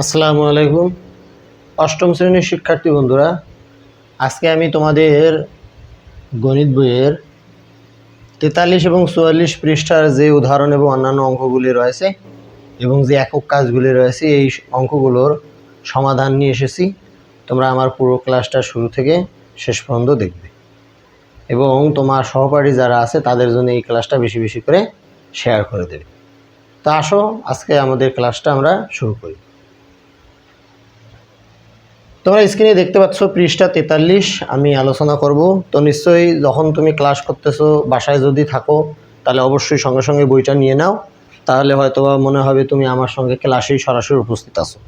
আসসালামু আলাইকুম অষ্টম শ্রেণীর শিক্ষার্থী বন্ধুরা, আজকে আমি তোমাদের গণিত বইয়ের 43 এবং 44 পৃষ্ঠার যে উদাহরণ এবং অন্যান্য অঙ্কগুলি রয়েছে এবং যে একক কাজগুলি রয়েছে এই অঙ্কগুলোর সমাধান নিয়ে এসেছি। তোমরা আমার পুরো ক্লাসটা শুরু থেকে শেষ পর্যন্ত দেখবে এবং তোমার সহপাঠী যারা আছে তাদের জন্য এই ক্লাসটা বেশি বেশি করে শেয়ার করে দেবে। তো আসো আজকে আমাদের ক্লাসটা আমরা শুরু করি। তোমরা স্ক্রিনে দেখতে পাচ্ছ পৃষ্ঠা 43 আমি আলোচনা করব। তো নিশ্চয়ই যখন তুমি ক্লাস করতেছো, বাসায় যদি থাকো তাহলে অবশ্যই সঙ্গে সঙ্গে বইটা নিয়ে নাও, তাহলে হয়তো মনে হবে তুমি আমার সঙ্গে ক্লাসেই সরাসরি উপস্থিত আছো।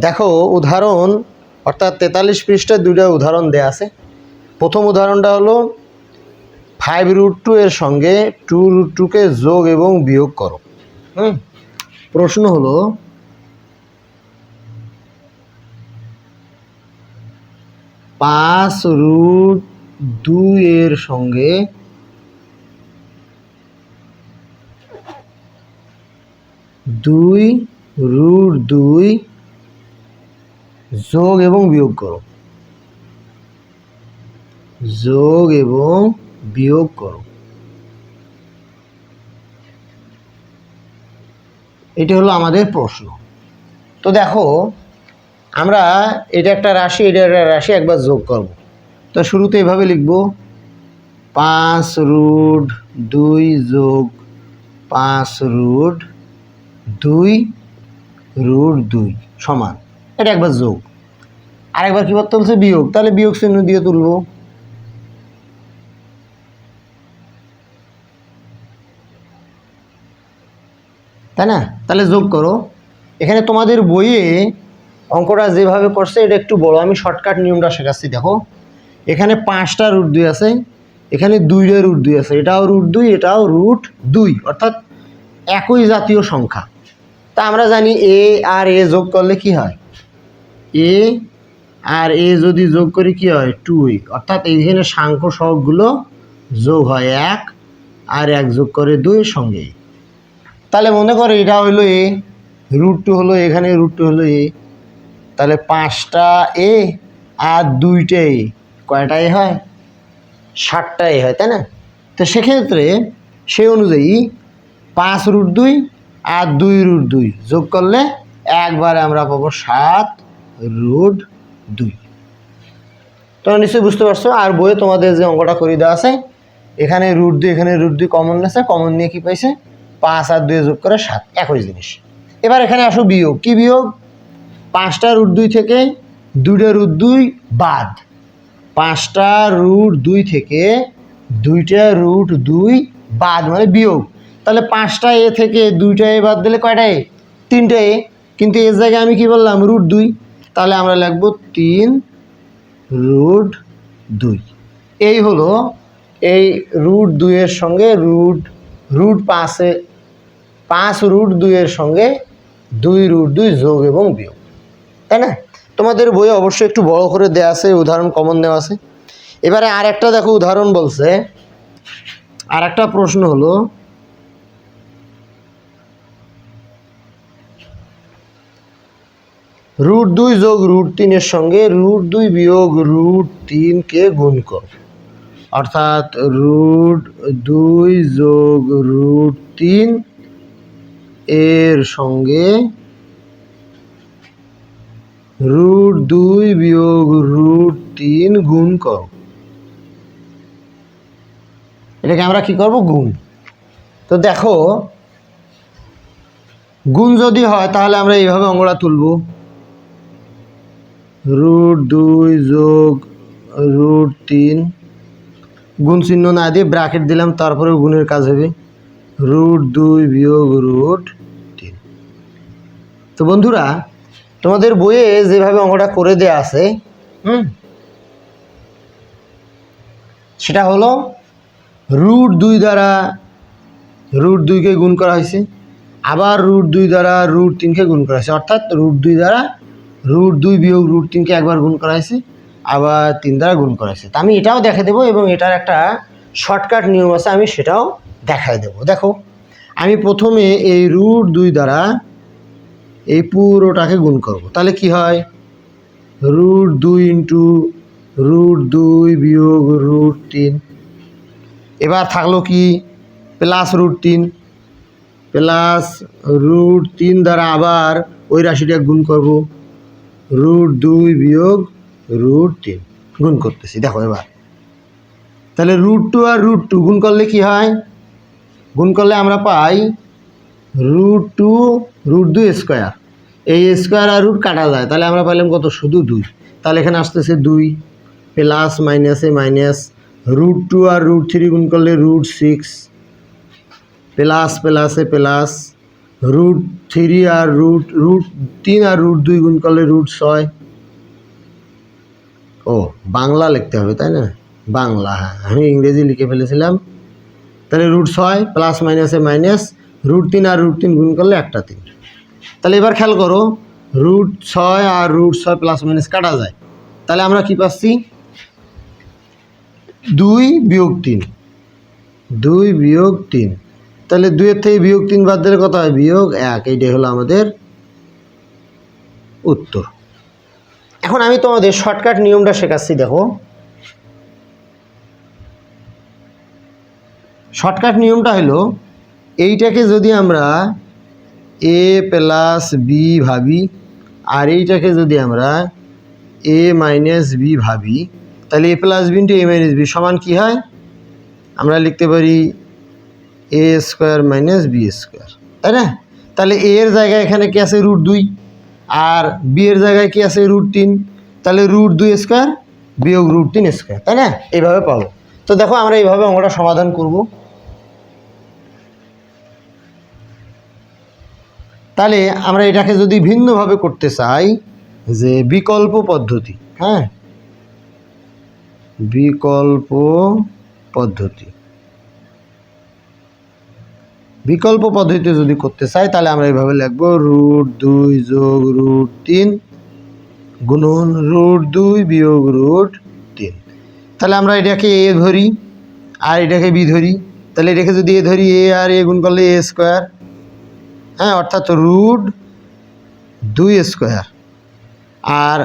দেখো উদাহরণ, অর্থাৎ 43 পৃষ্ঠায় দুইটা উদাহরণ দেয়া আছে। প্রথম উদাহরণটা হলো 5√2 এর সঙ্গে 2√2 কে যোগ এবং বিয়োগ করো। প্রশ্ন হলো 5√2 এর সঙ্গে 2√2 যোগ এবং বিয়োগ করো। যোগ এবং বিয়োগ করো, এটি হলো আমাদের প্রশ্ন। তো দেখো আমরা এটা একটা রাশি, এটা একটা রাশি, একবার যোগ করব। তো শুরুতে এভাবে লিখব 5√2 যোগ 5√2 সমান, এটা একবার যোগ। আরেকবার কি করতে বলছে? বিয়োগ। তাহলে বিয়োগ চিহ্ন দিয়ে তুলব। তাই না? তাহলে যোগ করো। এখানে তোমাদের বইয়ে অঙ্কটা যেভাবে করছে এটা একটু বড়, আমি শর্টকাট নিয়মটা শেখাচ্ছি। দেখো এখানে 5টা √2 আছে, এখানে 2টা √2 আছে, এটাও √2 এটাও √2, অর্থাৎ একই জাতীয় সংখ্যা। তা আমরা জানি এ আর এ যোগ করলে কি হয়? এ আর এ যদি যোগ করি কি হয়? 2, অর্থাৎ এইখানে সাংখ্য সহগগুলো যোগ হয় 1 আর 1 যোগ করে 2 এর সঙ্গে। তাহলে মনে করো এটা হলো এ, √2 হলো, এখানে √2 হলো এ, তাহলে 5টা এ আর 2টা এ, কয়টা এ হয়? 7টা এ হয়, তাই না? তো সেক্ষেত্রে সেই অনুযায়ী 5√2 আর 2√2 যোগ করলে একবারে আমরা পাবো 7√2। তোমরা নিশ্চয়ই বুঝতে পারছো। আর বইয়ে তোমাদের যে অঙ্কটা করে দেওয়া আছে, এখানে √2 এখানে √2 কমন আছে, কমন নিয়ে কি পাইছে? 5 আর 2 যোগ করে 7, একই জিনিস। এবার এখানে আসো বিয়োগ। কি বিয়োগ? 5টা √2 থেকে 2টা √2 বাদ। 5টা √2 থেকে 2টা √2 বাদ মানে বিয়োগ। তাহলে 5টা এ থেকে 2টা এ বাদ দিলে কয়টা এ? 3টা এ। কিন্তু এর জায়গায় আমি কি বললাম? √2, তাহলে আমরা লিখবো 3√2। এই হলো এই √2 এর সঙ্গে √5 এর সঙ্গে 2√2 যোগ এবং বিয়োগ, তাই না? তোমাদের বইয়ে অবশ্যই একটু বড় করে দেওয়া আছে, উদাহরণ কমন দেওয়া আছে। এবারে আর একটা দেখো উদাহরণ বলছে, আর একটা প্রশ্ন হলো √2 যোগ √3 এর সঙ্গে √2 বিয়োগ √3 কে গুণ করো। অর্থাৎ √2 যোগ √3 এর সঙ্গে √2 বিয়োগ √3 গুণ করো। এটাকে আমরা কি করব? গুণ। তো দেখো গুণ যদি হয় তাহলে আমরা এইভাবে অঙ্কটা তুলব, √2 যোগ √3, গুণ চিহ্ন না দিয়ে ব্র্যাকেট দিলাম, তারপরে গুণের কাজ হবে, √2 বিয়োগ √3। তো বন্ধুরা তোমাদের বইয়ে যেভাবে অঙ্কটা করে দেয়া আছে, সেটা হলো √2 দ্বারা √2 কে গুণ করা হয়েছে, আবার √2 দ্বারা √3 কে গুণ করা হয়েছে, অর্থাৎ √2 দ্বারা √2 বিয়োগ √3 কে একবার গুণ করা হয়েছে, আবার 3 দ্বারা গুণ করা হয়েছে। তা আমি এটাও দেখে দেবো এবং এটার একটা শর্টকাট নিয়ম আছে, আমি সেটাও দেখাই দেবো। দেখো আমি প্রথমে এই √2 দ্বারা এই পুরোটাকে গুণ করব, তাহলে কি হয় √2 ইন্টু √2 বিয়োগ √3। এবার থাকলো কি প্লাস √3 প্লাস √3 দ্বারা আবার ওই রাশিটা গুণ করব √2 বিয়োগ √3 গুণ করতেছি। দেখো এবার তাহলে √2 আর √2 গুণ করলে কি হয়, গুণ করলে আমরা পাই √2 √2 স্কোয়ার, এই স্কোয়ার আর রুট কাটা যায়, তাহলে আমরা পাইলাম কত শুধু 2। তাহলে এখানে আসতেছে 2 প্লাস মাইনাসে মাইনাস √2 আর √3 গুণ করলে √6 প্লাস প্লাসে প্লাস √3 আর √3 আর √2 গুণ করলে √6। ও বাংলা লিখতে হবে তাই না, বাংলা, হ্যাঁ আমি ইংরেজি লিখে ফেলেছিলাম। তাহলে √6 প্লাস মাইনাসে মাইনাস √3 আর √3 গুণ করলে একটা 3। তাহলে এবার খেয়াল করো √6 আর √6 প্লাস মাইনাস কাটা যায়, তাহলে আমরা কি পাচ্ছি 2 বিয়োগ 3, 2 বিয়োগ 3, তাহলে 2 এর থেকে বিয়োগ 3 বাদ দিলে কত হয় বিয়োগ 1, এইটাই হলো আমাদের উত্তর। এখন আমি তোমাদের শর্টকাট নিয়মটা শেখাচ্ছি। দেখো শর্টকাট নিয়মটা হলো এইটাকে যদি আমরা a প্লাস বি ভাবি আর এইটাকে যদি আমরা a মাইনাস বি ভাবি, তাহলে a plus b into a minus b সমান কী হয়, আমরা লিখতে পারি a square minus b square, তাই না। তাহলে a এর জায়গায় এখানে কি আছে √2 আর b এর জায়গায় কি আছে √3, তাহলে √2 স্কোয়ার বিয়োগ √3 স্কোয়ার, তাই না, এইভাবে পাবো। তো দেখো আমরা এইভাবে অঙ্কটা সমাধান করব। তাহলে আমরা এটাকে যদি ভিন্নভাবে করতে চাই যে বিকল্প পদ্ধতি, হ্যাঁ বিকল্প পদ্ধতি, বিকল্প পদ্ধতিতে যদি করতে চাই তাহলে আমরা এইভাবে লিখব √2 যোগ √3 গুণন √2 বিয়োগ √3। তাহলে আমরা এটাকে a ধরি আর এটাকে b ধরি, তাহলে এটাকে যদি a ধরি a আর a গুণ করলে a স্কোয়ার, হ্যাঁ অর্থাৎ √2 স্কোয়ার, আর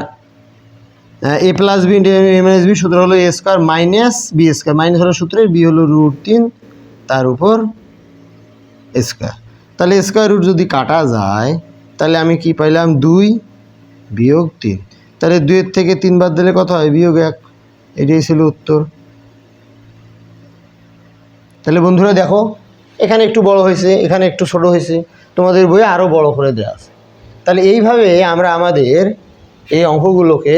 a plus b into a minus b সূত্র হলো a square minus b square, minus হলো সূত্রের, বি হলো √3 তার উপর স্কোয়ার। তাহলে স্কোয়ার রুট যদি কাটা যায় তাহলে আমি কি পাইলাম 2 বিয়োগ 3, তাহলে 2 এর থেকে 3 বাদ দিলে কত হয় বিয়োগ 1, এটাই ছিল উত্তর। তাহলে বন্ধুরা দেখো এখানে একটু বড় হয়েছে, এখানে একটু ছোট হয়েছে, তোমাদের বইয়ে আরও বড় করে দেওয়া আছে। তাহলে এইভাবে আমরা আমাদের এই অঙ্কগুলোকে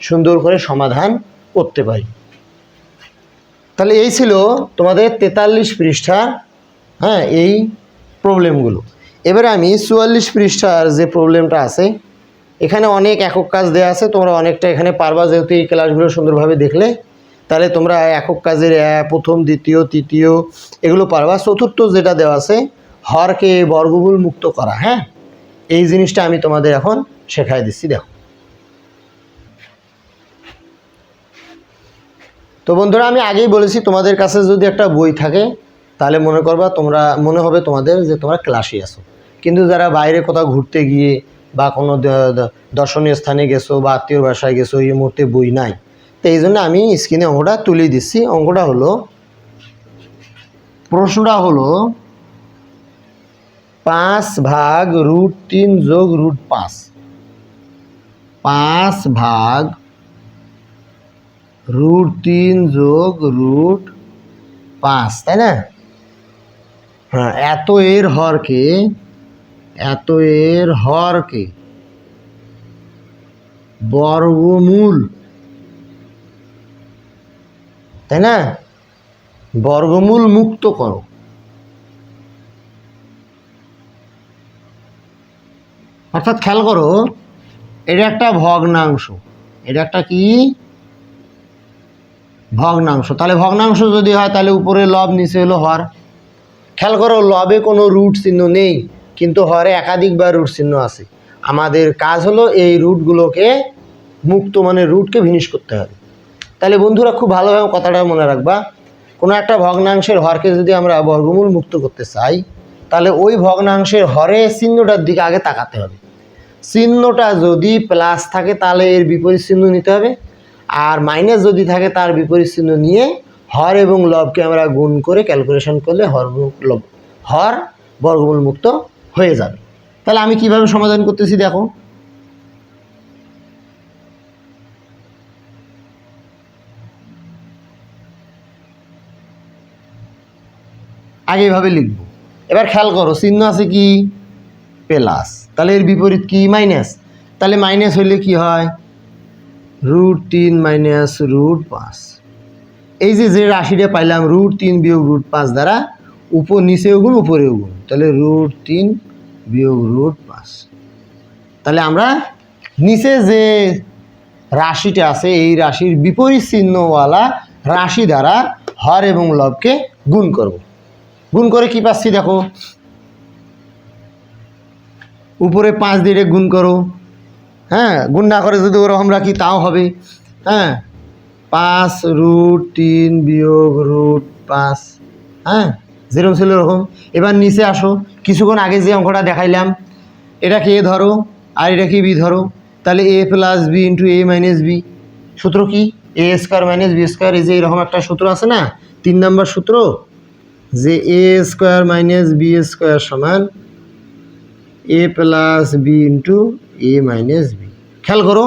সুন্দর করে সমাধান করতে পারি। তাহলে এই ছিল তোমাদের 43 পৃষ্ঠার হ্যাঁ এই প্রবলেমগুলো। এবারে আমি 44 পৃষ্ঠার যে প্রবলেমটা আছে এখানে অনেক একক কাজ দেওয়া আছে, তোমরা অনেকটা এখানে পারবা, যেহেতু এই ক্লাসগুলো সুন্দরভাবে দেখলে তাহলে তোমরা একক কাজের প্রথম দ্বিতীয় তৃতীয় এগুলো পারবা। চতুর্থ যেটা দেওয়া আছে হরকে বর্গমূল মুক্ত করা, হ্যাঁ এই জিনিসটা আমি তোমাদের এখন শেখাই দিচ্ছি। দেখো তো বন্ধুরা আমি আগেই বলেছি তোমাদের কাছে যদি একটা বই থাকে তাহলে মনে করবা তোমরা মনে হবে তোমাদের যে তোমরা ক্লাসে আসো, কিন্তু যারা বাইরে কোথাও ঘুরতে গিয়ে বা কোনো দর্শনীয় স্থানে গেছো বা আত্মীয় বাসায় গেছো এই মুহূর্তে বই নাই, তো এই জন্য আমি স্ক্রিনে অঙ্কটা তুলে দিচ্ছি। অঙ্কটা হলো, প্রশ্নটা হলো 5 ভাগ √3 যোগ √5, 5 ভাগ √3 যোগ √5, তাই না। হ্যাঁ এত এর হরকে বর্গমূল, তাই না, বর্গমূল মুক্ত করো। অর্থাৎ খেয়াল করো এটা একটা ভগ্নাংশ, এটা একটা কি ভগ্নাংশ, তাহলে ভগ্নাংশ যদি হয় তাহলে উপরে লব নিচে হলো হর। খেয়াল করো লবে কোনো রুট চিহ্ন নেই কিন্তু হরে একাধিকবার রুট চিহ্ন আছে। আমাদের কাজ হলো এই রুটগুলোকে মুক্ত মানে রুটকে ভিনিশ করতে হবে। তাহলে বন্ধুরা খুব ভালোভাবে কথাটা মনে রাখবা, কোনো একটা ভগ্নাংশের হরকে যদি আমরা বর্গমূল মুক্ত করতে চাই তাহলে ওই ভগ্নাংশের হরে চিহ্নটার দিকে আগে তাকাতে হবে। চিহ্নটা যদি প্লাস থাকে তাহলে এর বিপরীত চিহ্ন নিতে হবে, আর মাইনাস যদি থাকে তার বিপরীত চিহ্ন নিয়ে হর এবং লবকে আমরা গুণ করে ক্যালকুলেশন করলে হর বর্গমূল মুক্ত হয়ে যাবে। তাহলে আমি কিভাবে সমাধান করতেছি দেখো। আগে এভাবে লিখব। এবার খেয়াল করো, চিহ্ন আছে কি প্লাস, তাহলে এর বিপরীত কি মাইনাস। তাহলে মাইনাস হইলে কি হয়, √3 মাইনাস √5। এই যে রাশিটা পাইলাম √3 বিয়োগ √5 দ্বারা উপর নিচেও গুণ উপরেও গুণ, তাহলে √3 বিয়োগ √5। তাহলে আমরা নিচে যে রাশিটা আছে এই রাশির বিপরীত চিহ্নওয়ালা রাশি দ্বারা হর এবং লবকে গুণ করব। গুণ করে কি পাচ্ছি দেখো, উপরে 5 দিয়ে গুণ করো, হ্যাঁ গুণ না করে যদি ওরকম রাখি তাও হবে। হ্যাঁ 5 √3 বিয়োগ √5, হ্যাঁ যেরকম ছিল ওরকম। এবার নিচে আসো, কিছুক্ষণ আগে যে অঙ্কটা দেখাইলাম এটাকে এ ধরো আর এটাকে বি ধরো, তাহলে a plus b into a minus b. সূত্র কি, a square minus b square. এই যে এরকম একটা সূত্র আছে না, 3 নম্বর সূত্র, যে a square minus b square সমান a plus b into a minus b. খেয়াল করো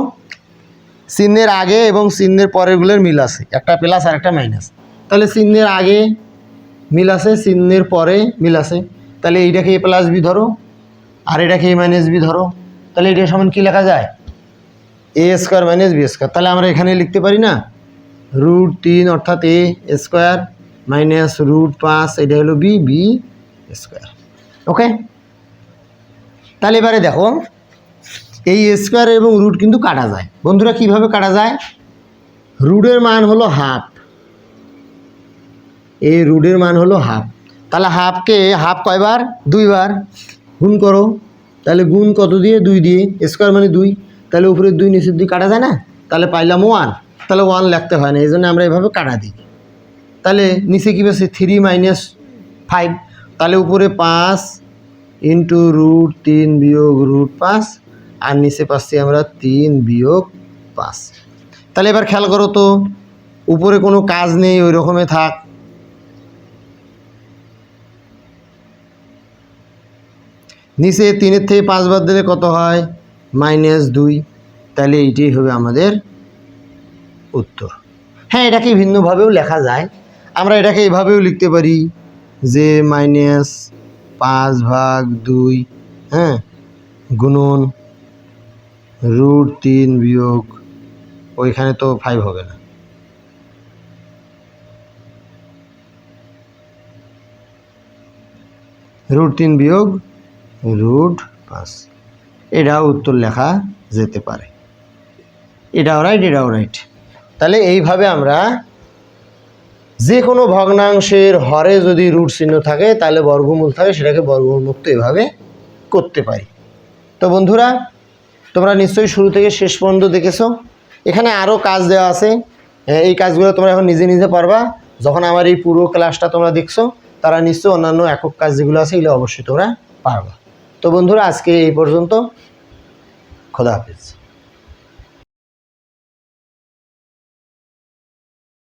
চিহ্নের আগে এবং চিহ্নের পরেরগুলোর মিল আছে, একটা প্লাস আর একটা মাইনাস। তাহলে চিহ্নের আগে মিল আছে, চিহ্নের পরে মিল আছে, তাহলে এইটাকে a প্লাস বি ধরো আর এটাকে a মাইনাস বি ধরো, তাহলে এটা সমান কি লেখা যায়, a square minus b square. তাহলে আমরা এখানে লিখতে পারি না √3 অর্থাৎ a স্কোয়ার মাইনাস √5 এটা হলো বি স্কোয়ার। ওকে, তাহলে এবারে দেখো এই স্কোয়ার এবং রুট কিন্তু কাটা যায়। বন্ধুরা কিভাবে কাটা যায়, রুটের মান হলো হাফ, এই রুটের মান হলো হাফ, তাহলে হাফকে হাফ কয়বার, 2 বার গুণ করো, তাহলে গুণ কত দিয়ে, 2 দিয়ে, স্কোয়ার মানে 2, তাহলে উপরে 2 নিচের 2 কাটা যায় না, তাহলে পাইলাম 1, তাহলে 1 লিখতে হয় না, এই জন্য আমরা এভাবে কাটা দিই। তাহলে নিচে কী পাচ্ছি 3 মাইনাস 5, তাহলে উপরে 5 ইন্টু √3 বিয়োগ √5 আর নিচে পাচ্ছি আমরা 3 বিয়োগ 5। তাহলে এবার খেয়াল করো তো, উপরে কোনো কাজ নেই ওই রকমই থাক, নিচে 3-এর থেকে 5 বাদ দিলে কত হয়, -2, তাহলে এইটাই হবে আমাদের উত্তর। হ্যাঁ এটাকে ভিন্নভাবেও লেখা যায়, আমরা এটাকে এভাবেও লিখতে পারি যে -5/2, হ্যাঁ গুণন √3 বিয়োগ, ওইখানে তো 5 হবে না, √3 বিয়োগ √5, এটাও উত্তর লেখা যেতে পারে। এটাও রাইট, এটাও রাইট। তাহলে এইভাবে আমরা যে কোনো ভগ্নাংশের হরে যদি রুট চিহ্ন থাকে তাহলে বর্গমূল থাকে, সেটাকে বর্গমূল মুক্ত এভাবে করতে পারি। তো বন্ধুরা তোমরা নিশ্চয়ই শুরু থেকে শেষ পর্যন্ত দেখেছো, এখানে আরও কাজ দেওয়া আছে, এই কাজগুলো তোমরা এখন নিজে নিজে পারবা। যখন আমার এই পুরো ক্লাসটা তোমরা দেখছো তারা নিশ্চয়ই অন্যান্য একক কাজ যেগুলো আছে এগুলো অবশ্যই তোমরা পারবা। তো বন্ধুরা আজকে এই পর্যন্ত, খোদা হাফেজ।